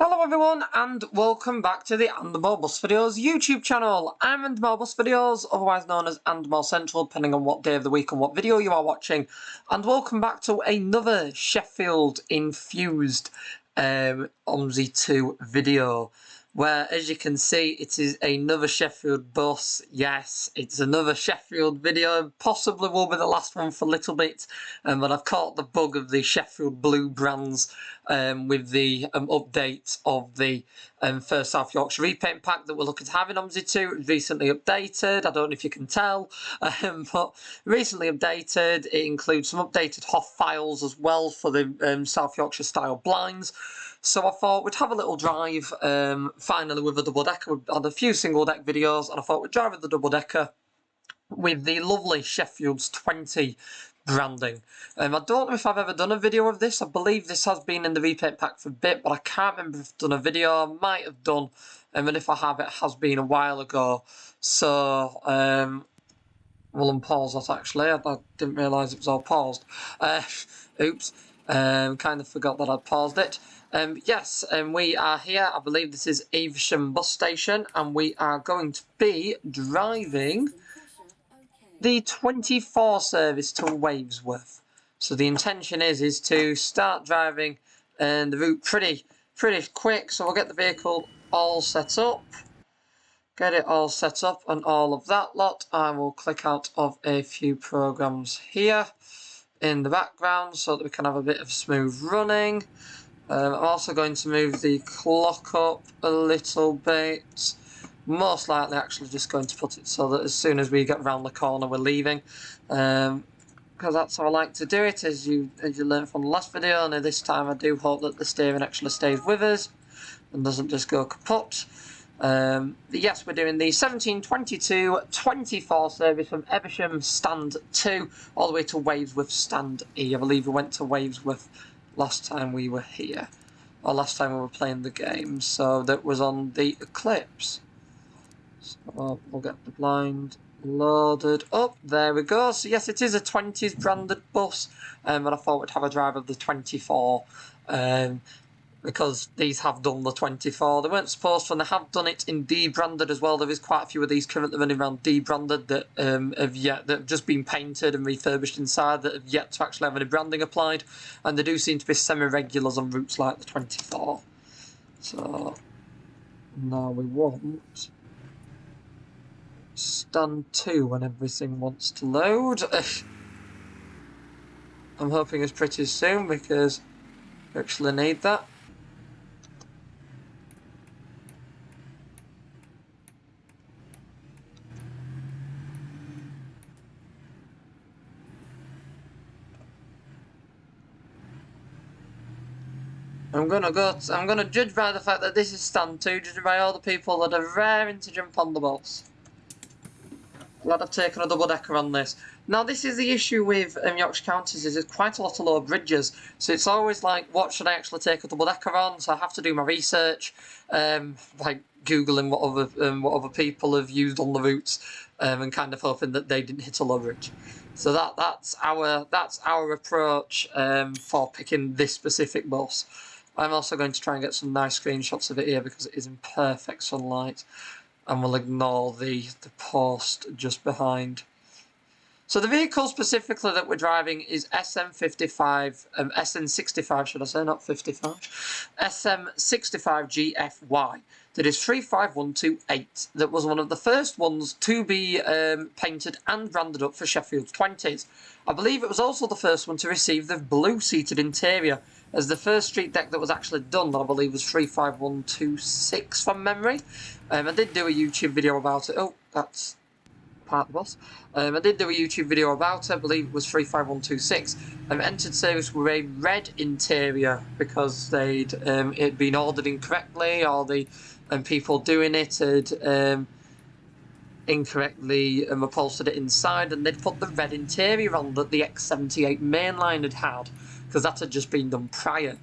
Hello everyone and welcome back to the Andmore Bus Videos YouTube channel. I'm Andmore Bus Videos, otherwise known as Andmore Central, depending on what day of the week and what video you are watching. And welcome back to another Sheffield infused OMSI 2 video, where as you can see it is another Sheffield bus. Yes, it's another Sheffield video, possibly will be the last one for a little bit, but I've caught the bug of the Sheffield Blue brands with the update of the first South Yorkshire repaint pack that we're looking to have in OMSI 2. It's recently updated, I don't know if you can tell, but recently updated. It includes some updated HOF files as well for the South Yorkshire style blinds. So I thought we'd have a little drive finally with a double decker. We've had a few single deck videos and I thought we'd drive with the double decker with the lovely Sheffield's 20 branding. I don't know if I've ever done a video of this. I believe this has been in the repaint pack for a bit, but I can't remember if I've done a video. I might have done, and if I have, it has been a while ago. So, we'll unpause that actually. I didn't realise it was all paused. Oops. Kind of forgot that I'd paused it. Yes, we are here. I believe this is Evesham bus station, and we are going to be driving the 24 service to Wavesworth. So the intention is to start driving the route pretty quick. So we'll get the vehicle all set up, get it all set up and all of that lot. I will click out of a few programs here in the background so that we can have a bit of smooth running. I'm also going to move the clock up a little bit. Most likely actually just going to put it so that as soon as we get round the corner we're leaving. Because that's how I like to do it, as you learned from the last video, and this time I do hope that the steering actually stays with us and doesn't just go kaput. Yes, we're doing the 1722-24 service from Evesham Stand 2 all the way to Wavesworth Stand E. I believe we went to Wavesworth last time we were here, or last time we were playing the game, so that was on the Eclipse. So we'll get the blind loaded up. There we go. So yes, it is a 20s branded bus, but I thought we'd have a drive of the 24, because these have done the 24. They weren't supposed to, and they have done it in D-branded as well. There is quite a few of these currently running around D-branded that that have just been painted and refurbished inside, that have yet to actually have any branding applied, and they do seem to be semi-regulars on routes like the 24. So now we want Stand 2 when everything wants to load. I'm hoping it's pretty soon because we actually need that. I'm gonna judge by the fact that this is Stand 2, judging by all the people that are raring to jump on the bus. Glad I've taken a double decker on this. Now this is the issue with Yorkshire counties, is there's quite a lot of low bridges, so it's always like, what should I actually take a double decker on? So I have to do my research, like googling what other people have used on the routes, and kind of hoping that they didn't hit a low bridge. So that's our approach for picking this specific bus. I'm also going to try and get some nice screenshots of it here because it is in perfect sunlight, and we'll ignore the post just behind. So the vehicle specifically that we're driving is SN65 should I say, not 55, SM65GFY. That is 35128. That was one of the first ones to be painted and branded up for Sheffield's 20s. I believe it was also the first one to receive the blue seated interior, as the first Streetdeck that was actually done, that I believe was 35126 from memory. I did do a YouTube video about it. Oh, that's part of the bus. I did do a YouTube video about it. I believe it was 35126. Entered service with a red interior because it had been ordered incorrectly, or the people doing it had incorrectly upholstered it inside, and they'd put the red interior on that the X78 mainline had, because that had just been done prior.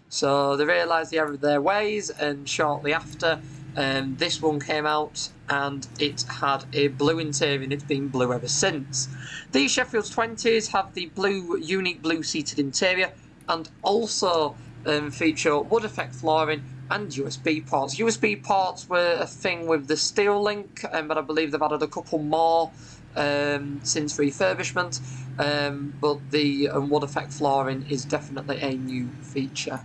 So they realised the error of their ways, and shortly after, this one came out and it had a blue interior, and it's been blue ever since. These Sheffield's 20s have the unique blue seated interior, and also feature wood effect flooring and USB ports. USB ports were a thing with the Steel Link, but I believe they've added a couple more since refurbishment. But the wood effect flooring is definitely a new feature.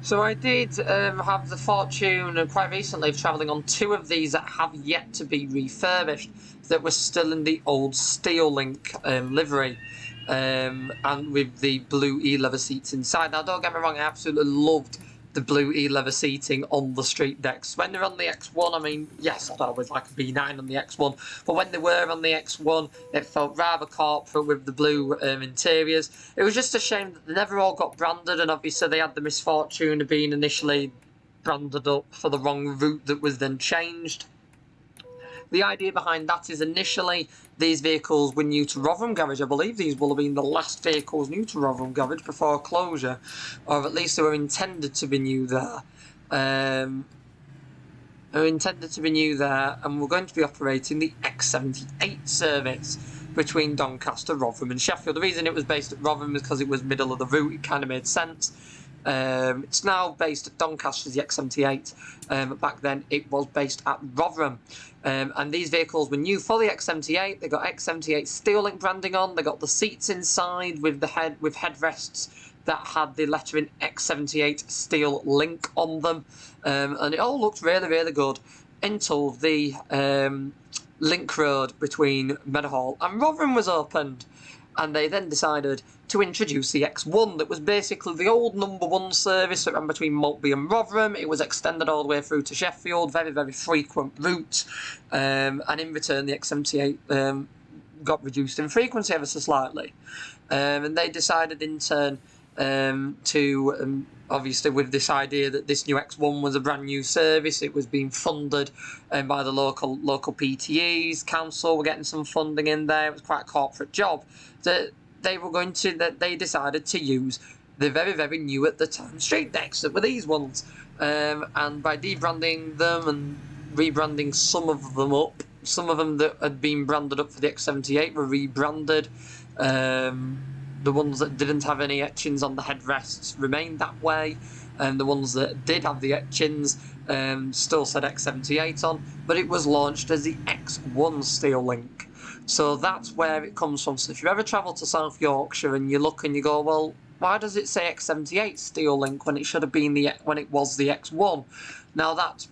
So I did have the fortune quite recently of travelling on 2 of these that have yet to be refurbished, that were still in the old Steel Link livery, and with the blue e-leather seats inside. Now don't get me wrong, I absolutely loved the blue e-leather seating on the Streetdecks. When they're on the X1, I mean, yes, I'd always like a B9 on the X1, but when they were on the X1, it felt rather corporate with the blue interiors. It was just a shame that they never all got branded, and obviously they had the misfortune of being initially branded up for the wrong route that was then changed. The idea behind that is initially these vehicles were new to Rotherham Garage. I believe these will have been the last vehicles new to Rotherham Garage before closure, or at least they were intended to be new there. And we're going to be operating the X78 service between Doncaster, Rotherham and Sheffield. The reason it was based at Rotherham is because it was middle of the route. It kind of made sense. It's now based at Doncaster as the X78, but back then it was based at Rotherham. And these vehicles were new for the X78. They got X78 Steel Link branding on. They got the seats inside with headrests that had the lettering X78 Steel Link on them, and it all looked really, really good until the link road between Meadowhall and Rotherham was opened, and they then decided to introduce the X1 that was basically the old number 1 service that ran between Maltby and Rotherham. It was extended all the way through to Sheffield, very, very frequent route, and in return the X78 got reduced in frequency ever so slightly, and they decided in turn to obviously with this idea that this new X1 was a brand new service. It was being funded by the local PTEs, council were getting some funding in there. It was quite a corporate job. They decided to use the very, very new at the time Streetdecks that were these ones, and by debranding them and rebranding some of them up, some of them that had been branded up for the X78 were rebranded. The ones that didn't have any etchings on the headrests remained that way, and the ones that did have the etchings still said X78 on, but it was launched as the X1 Steel Link. So that's where it comes from. So if you ever travel to South Yorkshire and you look and you go, well, why does it say X78 Steel Link when it should have been when it was the X1? Now that's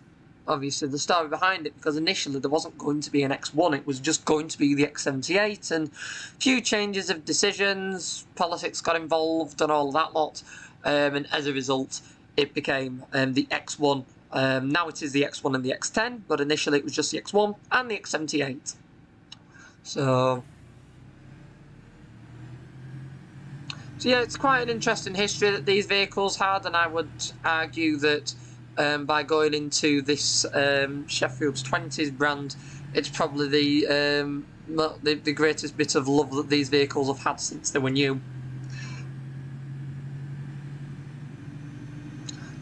obviously the story behind it, because initially there wasn't going to be an X1, it was just going to be the X78, and a few changes of decisions, politics got involved and all that lot, and as a result it became the X1. Now it is the X1 and the X10, but initially it was just the X1 and the X78. So yeah, it's quite an interesting history that these vehicles had, and I would argue that by going into this Sheffield's 20s brand, it's probably the greatest bit of love that these vehicles have had since they were new.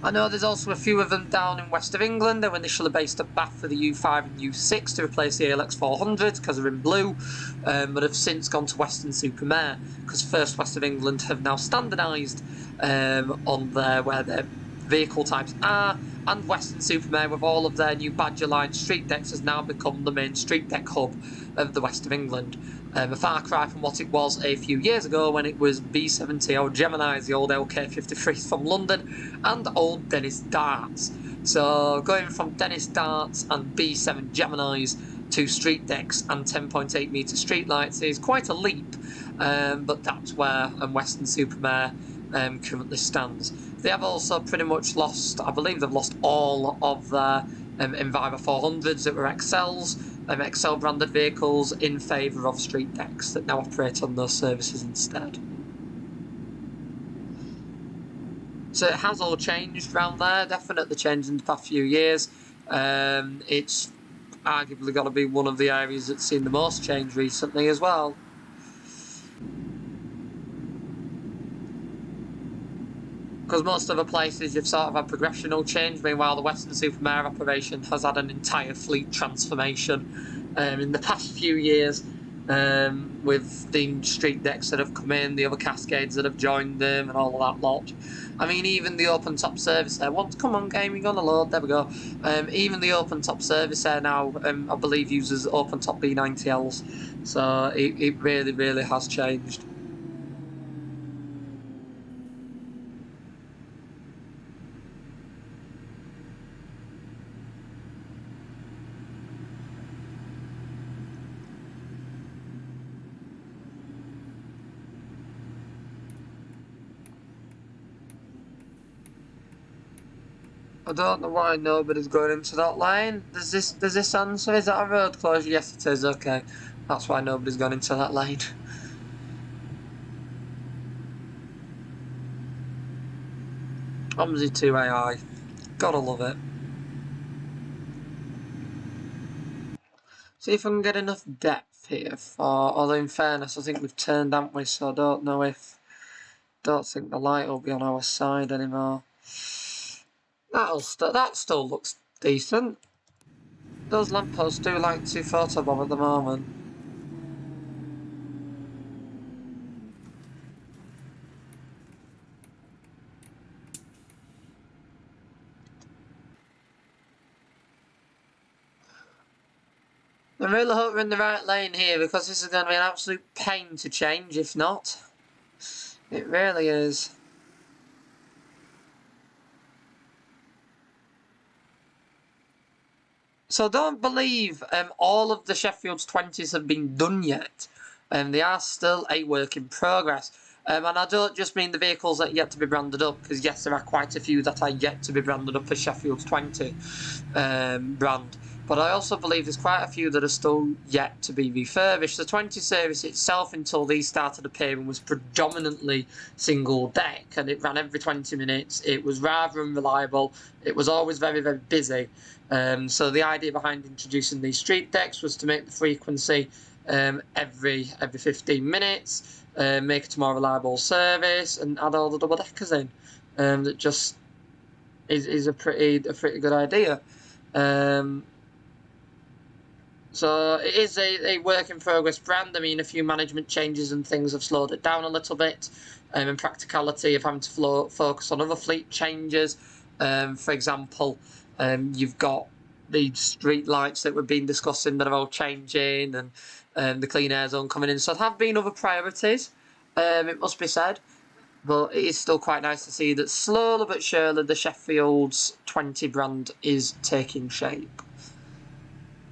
I know there's also a few of them down in west of England. They were initially based at Bath for the U5 and U6 to replace the ALX 400s because they're in blue, but have since gone to Western-super-Mare because First West of England have now standardised on where their vehicle types are, and Western-super-Mare with all of their new Badger line Streetdecks has now become the main Streetdeck hub of the west of England. A far cry from what it was a few years ago when it was B70 or Geminis, the old LK53s from London, and old Dennis Darts. So going from Dennis Darts and B7 Geminis to Streetdecks and 10.8 metre streetlights is quite a leap, but that's where Western-super-Mare currently stands. They have also pretty much lost, I believe they've lost all of their Enviro 400s that were XLs, XL branded vehicles, in favour of Streetdecks that now operate on those services instead. So it has all changed around there, definitely changed in the past few years. It's arguably got to be one of the areas that's seen the most change recently as well. Because most other places you've sort of had progressional change, meanwhile the Western-super-Mare operation has had an entire fleet transformation in the past few years, with the Streetdecks that have come in, the other Cascades that have joined them, and all of that lot. I mean, even the open top service there, come on game, you're gonna load, there we go. Even the open top service there now, I believe, uses open top B90Ls, so it really, really has changed. I don't know why nobody's going into that lane. Does this answer? Is that a road closure? Yes, it is. Okay, that's why nobody's gone into that lane. OMSI 2 AI. Gotta love it. See if I can get enough depth here although in fairness, I think we've turned, haven't we? So I don't know if... Don't think the light will be on our side anymore. That still looks decent. Those lampposts do like to photobomb at the moment. I really hope we're in the right lane here, because this is going to be an absolute pain to change if not. It really is. So don't believe all of the Sheffield's 20s have been done yet. They are still a work in progress. And I don't just mean the vehicles that are yet to be branded up, because yes, there are quite a few that are yet to be branded up as Sheffield's 20 brand. But I also believe there's quite a few that are still yet to be refurbished. The 20 service itself, until these started appearing, was predominantly single deck, and it ran every 20 minutes. It was rather unreliable. It was always very, very busy. So the idea behind introducing these street decks was to make the frequency every 15 minutes, make it a more reliable service, and add all the double deckers in. That just is a pretty good idea. So it is a work in progress brand. I mean, a few management changes and things have slowed it down a little bit, and practicality of having to focus on other fleet changes. For example, you've got the street lights that we've been discussing that are all changing, and the clean air zone coming in. So there have been other priorities, it must be said. But it is still quite nice to see that slowly but surely the Sheffield's 20 brand is taking shape.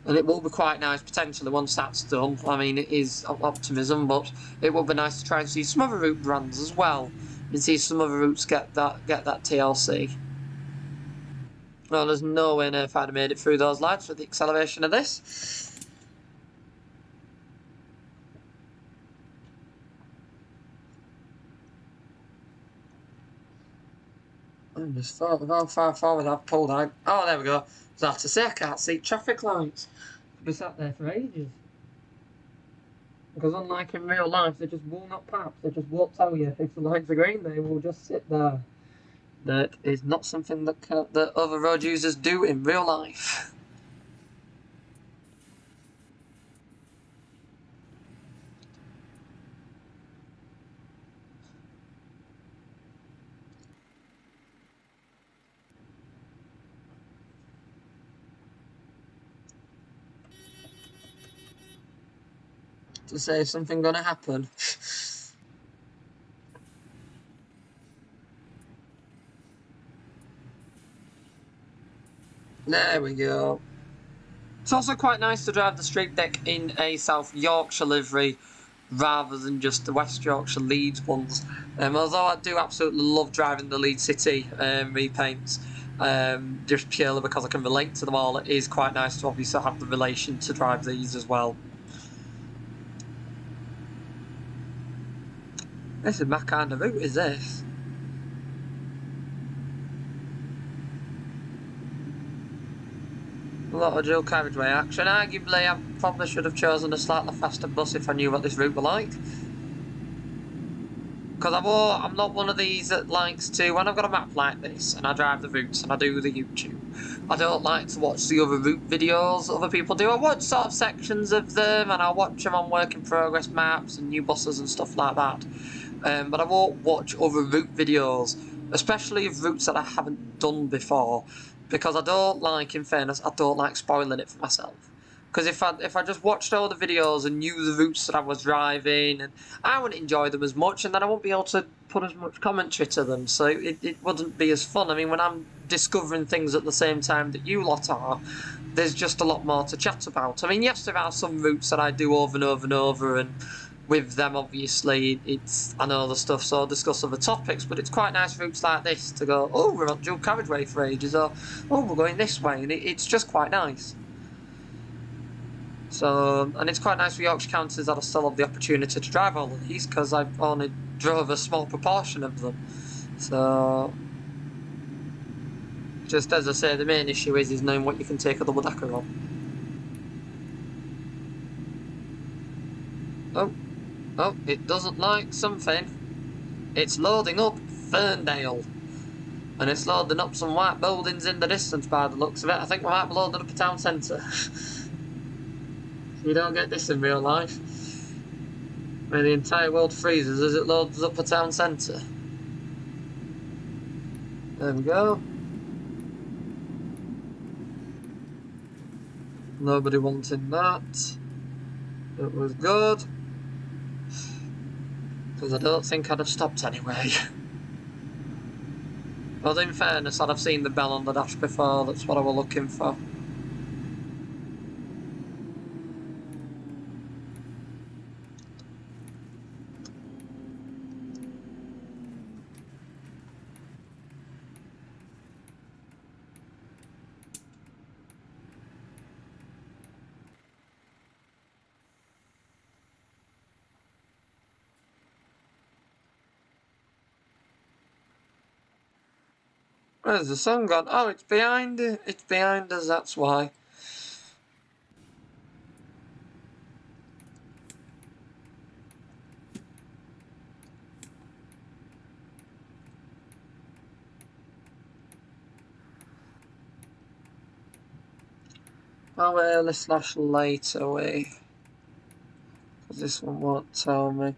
And it will be quite nice, potentially, once that's done. I mean, it is optimism, but it will be nice to try and see some other route brands as well, and see some other routes get that TLC. Well, there's no way if I'd have made it through those lights with the acceleration of this. I just thought of how far forward I've pulled out. Oh, there we go. So I have to say, I can't see traffic lights. I've been sat there for ages. Because unlike in real life, they just will not pass. They just won't tell you if the lights are green. They will just sit there. That is not something that other road users do in real life. To say something gonna happen. There we go. It's also quite nice to drive the Streetdeck in a South Yorkshire livery rather than just the West Yorkshire Leeds ones. Although I do absolutely love driving the Leeds City repaints, just purely because I can relate to them all. It is quite nice to obviously have the relation to drive these as well. This is my kind of route, is this? A lot of dual carriageway action. Arguably, I probably should have chosen a slightly faster bus if I knew what this route were like. Because I'm not one of these that likes to, when I've got a map like this and I drive the routes and I do the YouTube, I don't like to watch the other route videos other people do. I watch sort of sections of them and I watch them on work in progress maps and new buses and stuff like that. But I won't watch other route videos, especially of routes that I haven't done before, because I don't like, in fairness, I don't like spoiling it for myself. Because if I just watched all the videos and knew the routes that I was driving, and I wouldn't enjoy them as much, and then I won't be able to put as much commentary to them, so it wouldn't be as fun. I mean, when I'm discovering things at the same time that you lot are, there's just a lot more to chat about. I mean, yes, there are some routes that I do over and over and over, and with them, obviously, I know the stuff, so I'll discuss other topics, but it's quite nice routes like this to go, oh, we're on dual carriageway for ages, or, oh, we're going this way, and it's just quite nice. So, and it's quite nice for Yorkshire counties that I still have the opportunity to drive all of these, because I've only drove a small proportion of them. So, just as I say, the main issue is knowing what you can take a double decker on. Oh, it doesn't like something. It's loading up Ferndale. And it's loading up some white buildings in the distance by the looks of it. I think we might be loading up a town centre. You don't get this in real life. Where the entire world freezes as it loads up a town centre. There we go. Nobody wanted that. It was good. Because I don't think I'd have stopped anyway. But in fairness, I'd have seen the bell on the dash before, that's what I was looking for. Where's the sun gone? Oh, it's behind it. It's behind us, that's why. How early / late are we? Because this one won't tell me.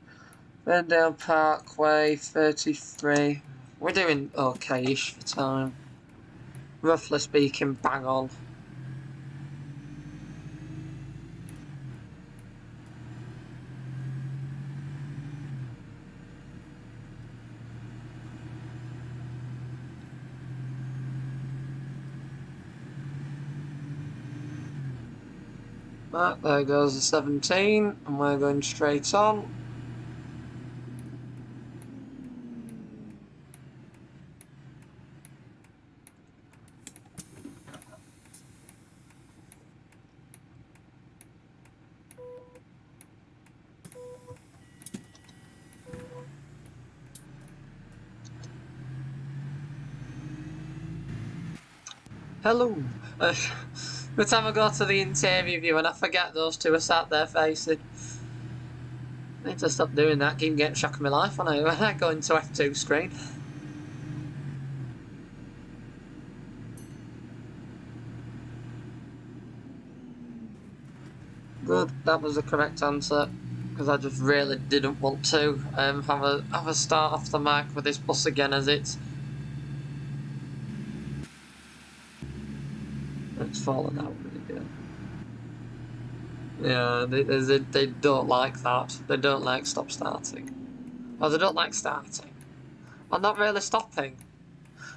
Ferndale Parkway, 33. We're doing okay-ish for time. Roughly speaking, bang on. Right, there goes the 17, and we're going straight on. Hello. The time I go to the interior view and I forget those two are sat there facing. I need to stop doing that, keep getting shock of my life when I go into F2 screen. Good, that was the correct answer, because I just really didn't want to have a start off the mark with this bus again, as it's fallen out really good. Yeah, they don't like that. They don't like stop starting. Or they don't like starting. I'm not really stopping.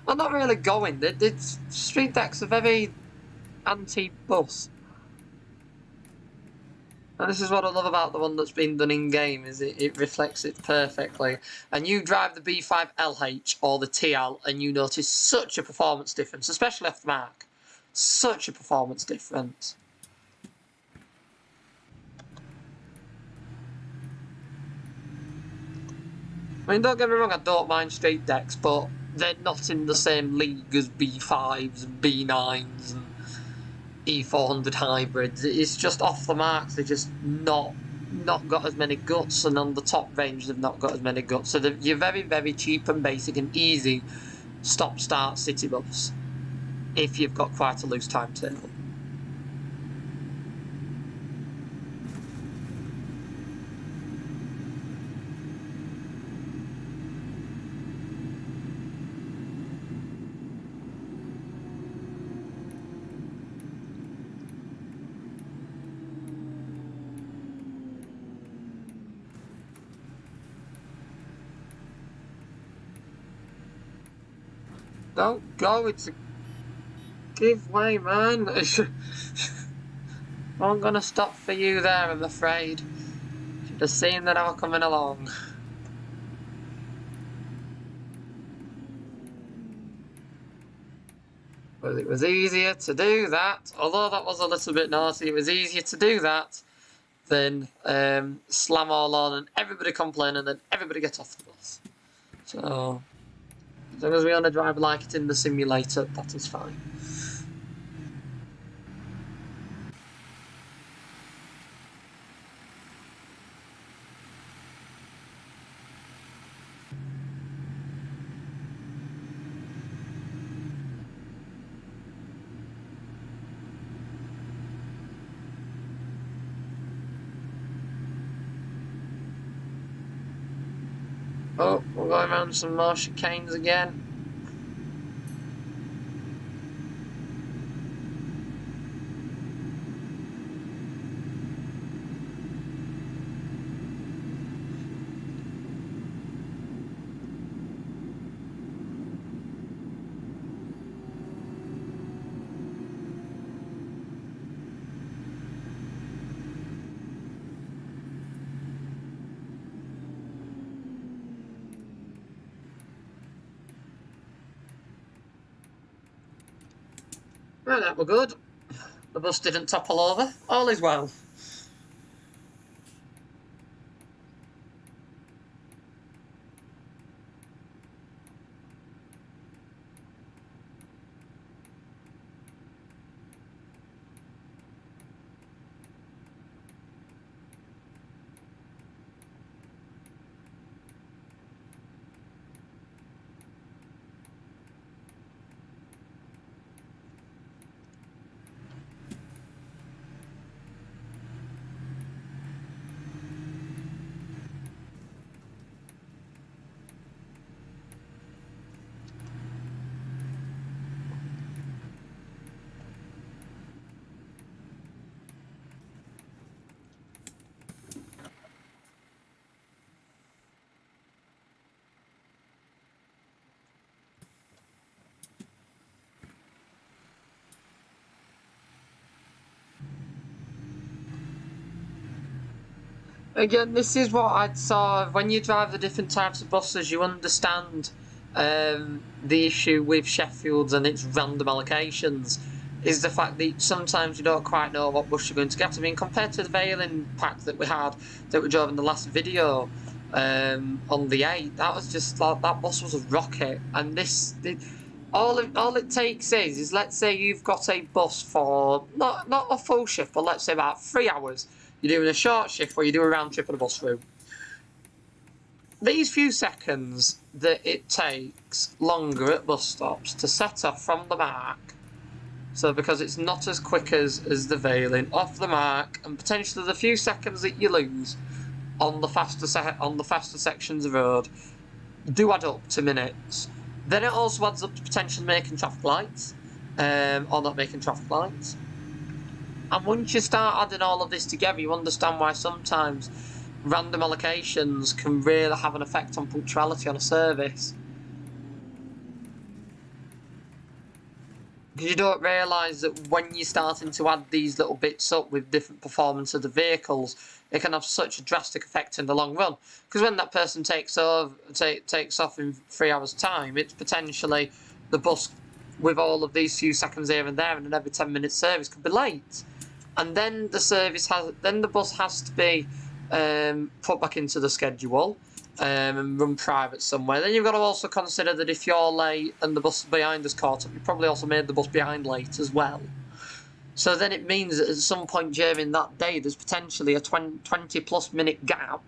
I'm not really going. Streetdeck's a very anti-bus. And this is what I love about the one that's been done in-game, is it reflects it perfectly. And you drive the B5LH or the TL and you notice such a performance difference, especially off the mark. Such a performance difference. I mean, don't get me wrong, I don't mind Streetdecks, but they're not in the same league as B5s and B9s and E400 hybrids. It's just off the mark, they're just not not got as many guts, and on the top range they've not got as many guts. So you're very, very cheap and basic and easy stop-start city bus if you've got quite a loose timetable. Don't go, it's a give way, man. I'm gonna stop for you there, I'm afraid. Should have seen that I was coming along. Well, it was easier to do that, although that was a little bit naughty, it was easier to do that than slam all on and everybody complain and then everybody get off the bus. So, as long as we only drive like it in the simulator, that is fine. Oh, we're going around some more chicanes again. Right, that were good. The bus didn't topple over. All is well. Again, this is what I'd saw when you drive the different types of buses, you understand the issue with Sheffield's and its random allocations is the fact that sometimes you don't quite know what bus you're going to get. I mean, compared to the Veiling pack that we had, that we drove in the last video on the 8, that was just like, that bus was a rocket. And all it takes is let's say you've got a bus for, not a full shift, but let's say about 3 hours. You're doing a short shift where you do a round trip on a bus route. These few seconds that it takes longer at bus stops to set off from the mark, so because it's not as quick as the Veiling, off the mark, and potentially the few seconds that you lose on the faster sections of road do add up to minutes. Then it also adds up to potentially making traffic lights, or not making traffic lights. And once you start adding all of this together, you understand why sometimes random allocations can really have an effect on punctuality on a service. Because you don't realise that when you're starting to add these little bits up with different performance of the vehicles, it can have such a drastic effect in the long run. Because when that person takes off in 3 hours' time, it's potentially the bus with all of these few seconds here and there, and an every 10-minute service could be late. And then the bus has to be put back into the schedule and run private somewhere. Then you've got to also consider that if you're late and the bus behind is caught up, you probably also made the bus behind late as well. So then it means that at some point during that day, there's potentially a 20 plus minute gap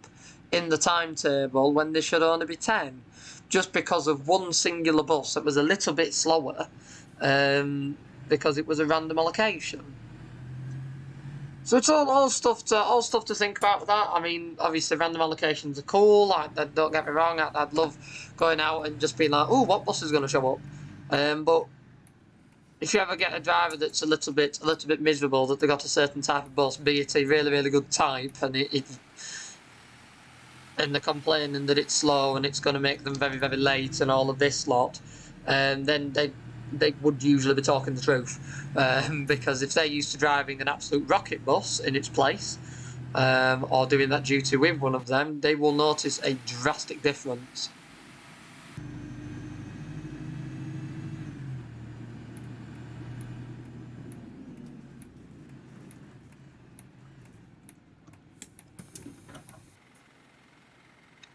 in the timetable when there should only be 10, just because of one singular bus that was a little bit slower, because it was a random allocation. So it's all stuff to think about with that. I mean, obviously random allocations are cool. Don't get me wrong. I'd love going out and just being like, oh, what bus is going to show up? But if you ever get a driver that's a little bit miserable that they got a certain type of bus, be it a really good type, and and they're complaining that it's slow and it's going to make them very late and all of this lot, then they would usually be talking the truth, because if they're used to driving an absolute rocket bus in its place, or doing that duty with one of them, they will notice a drastic difference.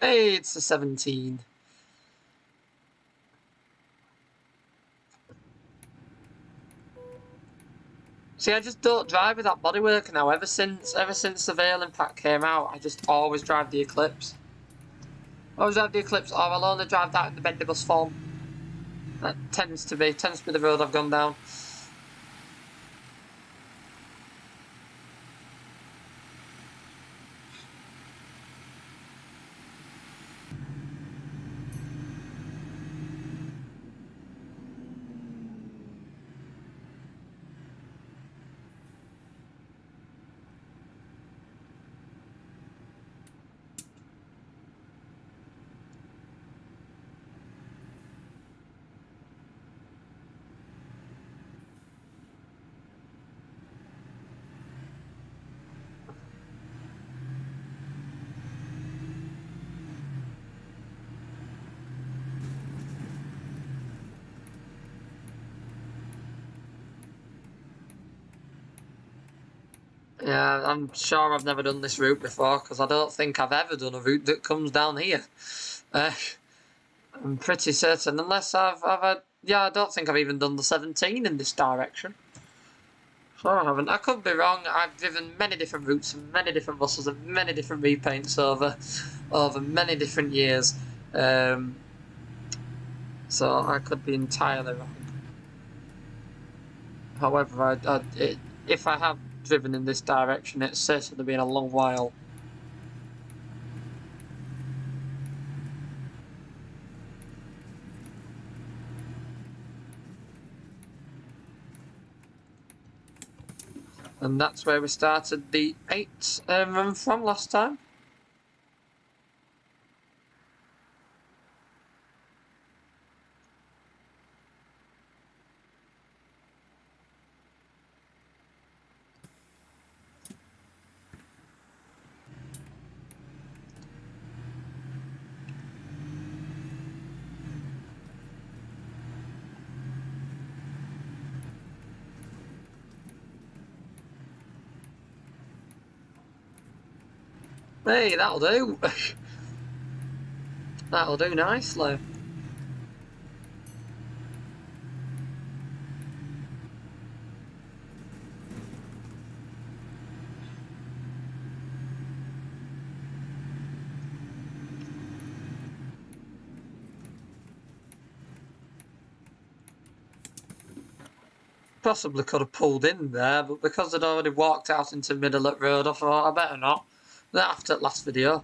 Hey, it's a 17. See, I just don't drive with that bodywork now. Ever since the Veiling pack came out, I just always drive the Eclipse. Always drive the Eclipse, or I'll only drive that in the Bendibus form. That tends to be the road I've gone down. Yeah, I'm sure I've never done this route before, because I don't think I've ever done a route that comes down here. I'm pretty certain, unless I've had... Yeah, I don't think I've even done the 17 in this direction. So I haven't. I could be wrong. I've driven many different routes and many different buses and many different repaints over many different years. So I could be entirely wrong. However, if I have driven in this direction, it's certainly been a long while. And that's where we started the 8 run from last time. Hey, that'll do. That'll do nicely. Possibly could have pulled in there, but because I'd already walked out into the middle of the road, I thought I better not. That after the last video.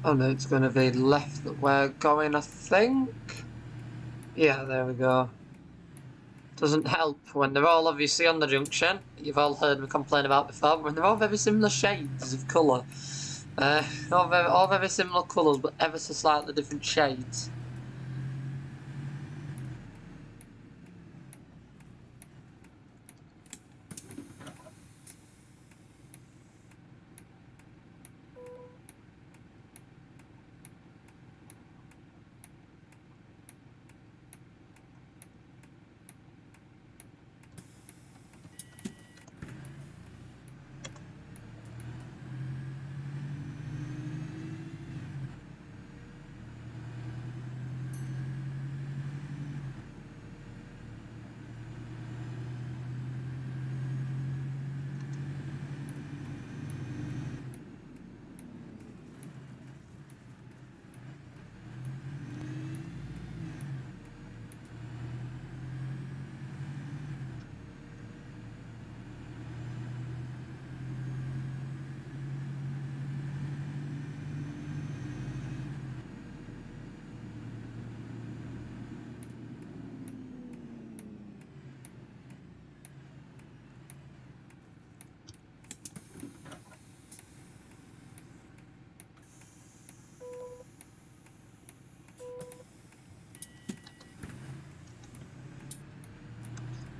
And it's going to be left that we're going, I think. Yeah, there we go. Doesn't help when they're all obviously on the junction. You've all heard me complain about before, but when they're all very similar shades of colour. All very similar colours, but ever so slightly different shades.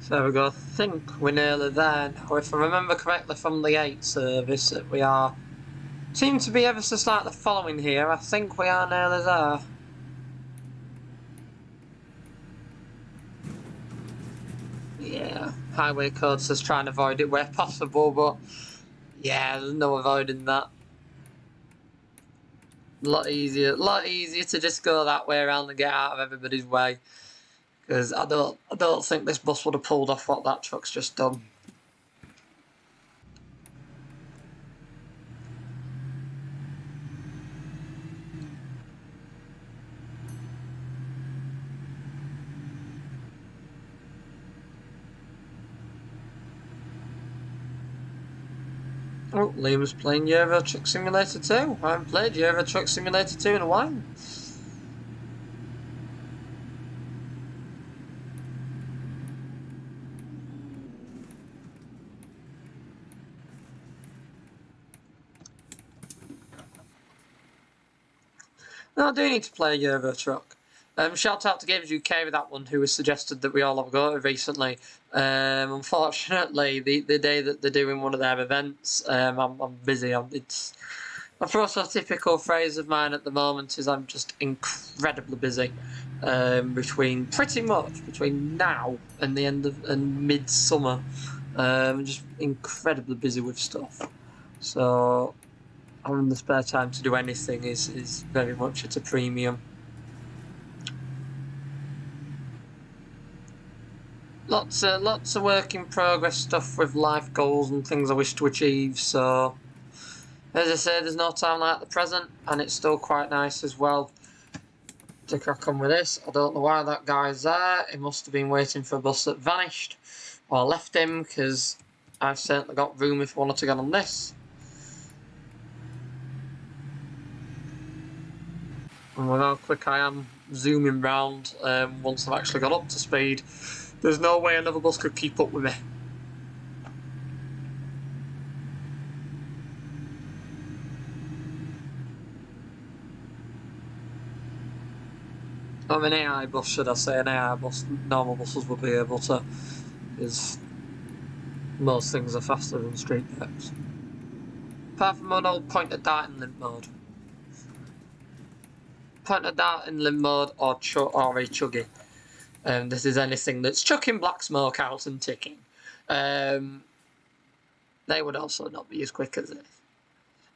So there we go, I think we're nearly there now. If I remember correctly from the 8 service, that we are... seem to be ever so slightly following here. I think we are nearly there. Yeah, highway code says try and avoid it where possible, but yeah, there's no avoiding that. A lot easier to just go that way around and get out of everybody's way. Because I don't think this bus would have pulled off what that truck's just done. Oh, Liam's playing Euro Truck Simulator 2. I haven't played Euro Truck Simulator 2 in a while. No, I do need to play Euro Truck. Shout out to Games UK with that one, who has suggested that we all have a go at it recently. Unfortunately, the day that they're doing one of their events, I'm busy. It's a prototypical phrase of mine at the moment is I'm just incredibly busy. Pretty much between now and the end of midsummer, just incredibly busy with stuff. So having the spare time to do anything is very much at a premium. Lots of work in progress stuff with life goals and things I wish to achieve, so as I say, there's no time like the present, and it's still quite nice as well to crack on with this. I don't know why that guy's there. He must have been waiting for a bus that vanished or left him, because I've certainly got room if I wanted to get on this. And with how quick I am zooming round once I've actually got up to speed, there's no way another bus could keep up with me. I'm an AI bus, should I say, an AI bus. Normal buses would be able to, because most things are faster than Streetdecks. Apart from an old pointer dart in limp mode. Pointer dart in limp mode or a chuggy. This is anything that's chucking black smoke out and ticking. They would also not be as quick as this.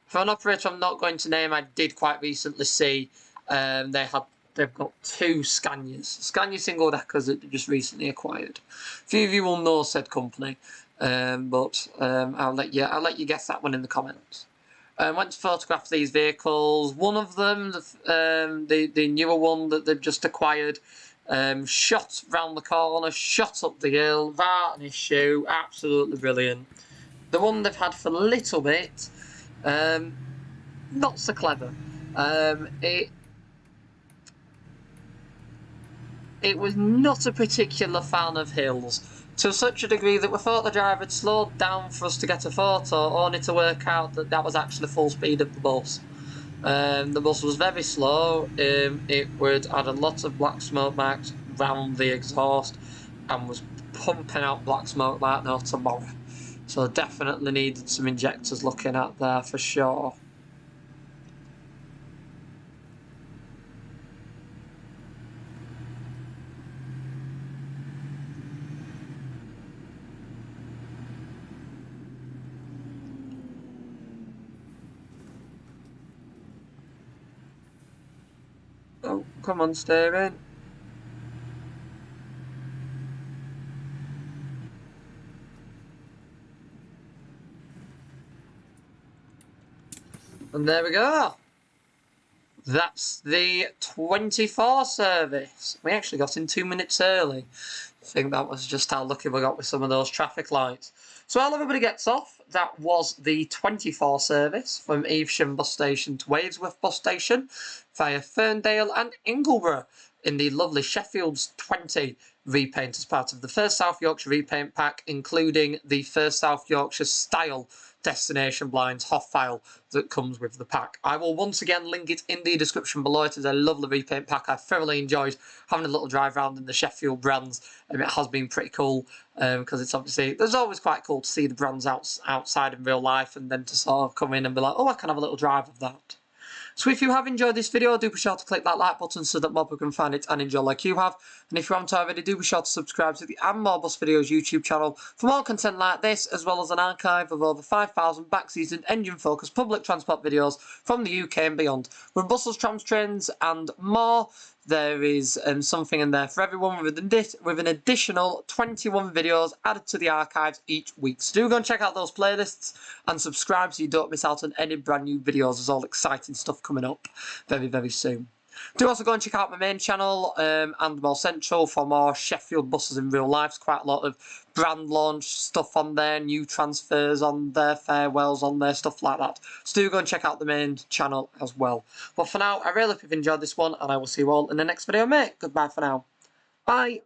For an operator I'm not going to name, I did quite recently see they've got 2 Scania single deckers that they just recently acquired. A few of you will know said company, but I'll let you guess that one in the comments. Went to photograph these vehicles. One of them, the newer one that they've just acquired, shot round the corner, shot up the hill, without an issue, absolutely brilliant. The one they've had for a little bit, not so clever. It was not a particular fan of hills, to such a degree that we thought the driver had slowed down for us to get a photo, only to work out that that was actually full speed of the bus. The bus was very slow. It had a lot of black smoke marks round the exhaust and was pumping out black smoke like no tomorrow. So definitely needed some injectors looking at there for sure. Oh, come on, steering. And there we go. That's the 24 service. We actually got in 2 minutes early. I think that was just how lucky we got with some of those traffic lights. So while everybody gets off, that was the 24 service from Evesham bus station to Wavesworth bus station via Ferndale and Ingleborough in the lovely Sheffield's 20 repaint as part of the first South Yorkshire repaint pack, including the first South Yorkshire style destination blinds HOF file that comes with the pack. I will once again link it in the description below. It is a lovely repaint pack. I thoroughly enjoyed having a little drive around in the Sheffield brands. It has been pretty cool because it's obviously, there's always quite cool to see the brands outside in real life and then to sort of come in and be like, oh, I can have a little drive of that. So if you have enjoyed this video, do be sure to click that like button so that more people can find it and enjoy like you have. And if you haven't already, do be sure to subscribe to the And More Bus Videos YouTube channel for more content like this, as well as an archive of over 5,000 back-season engine-focused public transport videos from the UK and beyond. With buses, trams, trains and more, there is something in there for everyone with an additional 21 videos added to the archives each week. So do go and check out those playlists and subscribe so you don't miss out on any brand new videos. There's all exciting stuff coming up very, very soon. Do also go and check out my main channel, And More Central, for more Sheffield buses in real life. There's quite a lot of brand launch stuff on there, new transfers on there, farewells on there, stuff like that. So do go and check out the main channel as well. But for now, I really hope you've enjoyed this one, and I will see you all in the next video, mate. Goodbye for now. Bye.